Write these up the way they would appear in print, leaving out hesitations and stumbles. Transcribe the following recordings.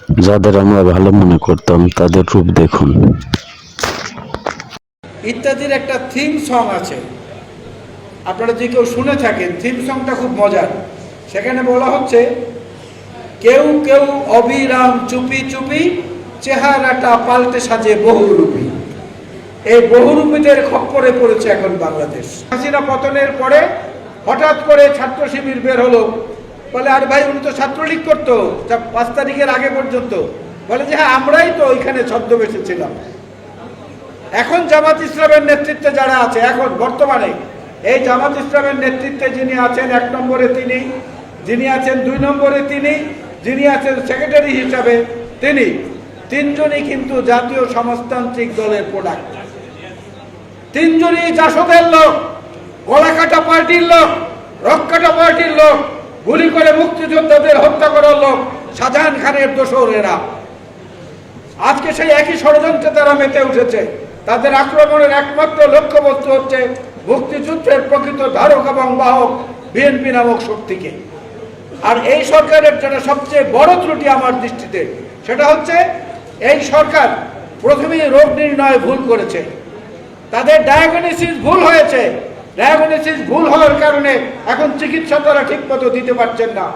যাদের আমরা ভালো মনে করতাম তাদের রূপ দেখুন। ইত্যাদির একটা থিম সং আছে, আপনারা যে কেউ শুনে থাকেন, থিম সংটা খুব মজার। সেখানে বলা হচ্ছে, কেউ কেউ অবিরাম চুপি চুপি চেহারাটা পাল্টে সাজে বহুরূপী। এই বহুরূপীদের খপ্পরে পড়েছে এখন বাংলাদেশ। হাসিনা পতনের পরে হঠাৎ করে ছাত্র শিবির বের হলো, বলে আর ভাই উনি তো ছাত্রলীগ করতো 5 তারিখের আগে পর্যন্ত। বলে যে হ্যাঁ, আমরাই তো ওইখানে ছদ্মবেশে ছিলাম। এখন জামাত ইসলামের নেতৃত্বে যারা আছে, এখন বর্তমানে এই জামাত ইসলামের নেতৃত্বে যিনি আছেন 1 নম্বরে তিনি, যিনি আছেন 2 নম্বরে তিনি, যিনি আছেন সেক্রেটারি হিসাবে তিনি, 3 জনই কিন্তু জাতীয় সমাজতান্ত্রিক দলের প্রোডাক্ট। 3 জনই জাসদের লোক, গলাকাটা পার্টির লোক, রক্কাটা পার্টির লোক, গুলি করে মুক্তিযোদ্ধাদের হত্যা করার লোক, শাহজাহান খানের দোসর এরা। আজকে সেই একই ষড়যন্ত্রে তারা মেতে উঠেছে। তাদের আক্রমণের একমাত্র লক্ষ্যবস্তু হচ্ছে মুক্তিযুদ্ধের প্রকৃত ধারক এবং বাহক বিএনপি নামক শক্তিকে। আর এই সরকারের যেটা সবচেয়ে বড় ত্রুটি আমার দৃষ্টিতে, সেটা হচ্ছে এই সরকার প্রথমেই রোগ নির্ণয়ে ভুল করেছে। তাদের ডায়াগনোসিস ভুল হয়েছে। ডায়াগনোসিস ভুল হওয়ার কারণে এখন চিকিৎসা তারা ঠিক মতো দিতে পারছেন না।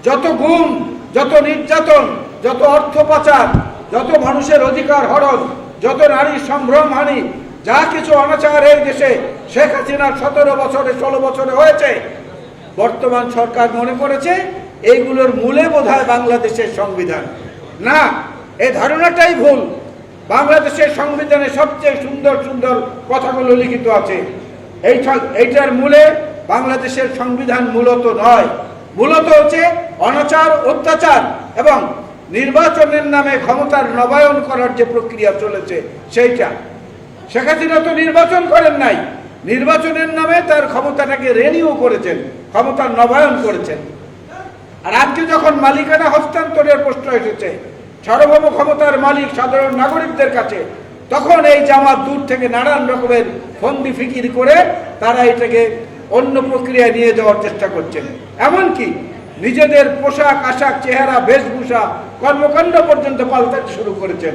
যত গুম, যত নির্যাতন, যত অর্থ পাচার, যত মানুষের অধিকার হরণ, যত নারী সম্ভ্রমহানি, যা কিছু অনাচার এই দেশে শেখ হাসিনার 17 বছরে 16 বছরে হয়েছে, বর্তমান সরকার মনে করেছে এইগুলোর মূলে বোধহয় বাংলাদেশের সংবিধান। না, এই ধারণাটাই ভুল। বাংলাদেশের সংবিধানে সবচেয়ে সুন্দর সুন্দর কথাগুলো লিখিত আছে। এইটার মূলে বাংলাদেশের সংবিধান মূলত নয়, মূলত হচ্ছে অনাচার, অত্যাচার এবং নির্বাচনের নামে ক্ষমতার নবায়ন করার যে প্রক্রিয়া চলেছে সেইটা। শেখ হাসিনা তো নির্বাচন করেন নাই, নির্বাচনের নামে তার ক্ষমতাটাকে রেনিউ করেছেন, ক্ষমতার নবায়ন করেছেন। আর আজকে যখন মালিকানা হস্তান্তরের প্রশ্ন এসেছে, সার্বভৌম ক্ষমতার মালিক সাধারণ নাগরিকদের কাছে, তখন এই জামাত দূর থেকে নানান রকমের ফন্দি ফিকির করে তারা এটাকে অন্য প্রক্রিয়ায় নিয়ে যাওয়ার চেষ্টা করছেন। এমনকি নিজেদের পোশাক আশাক, চেহারা, বেশভূষা, কর্মকাণ্ড পর্যন্ত পাল্টাতে শুরু করেছেন।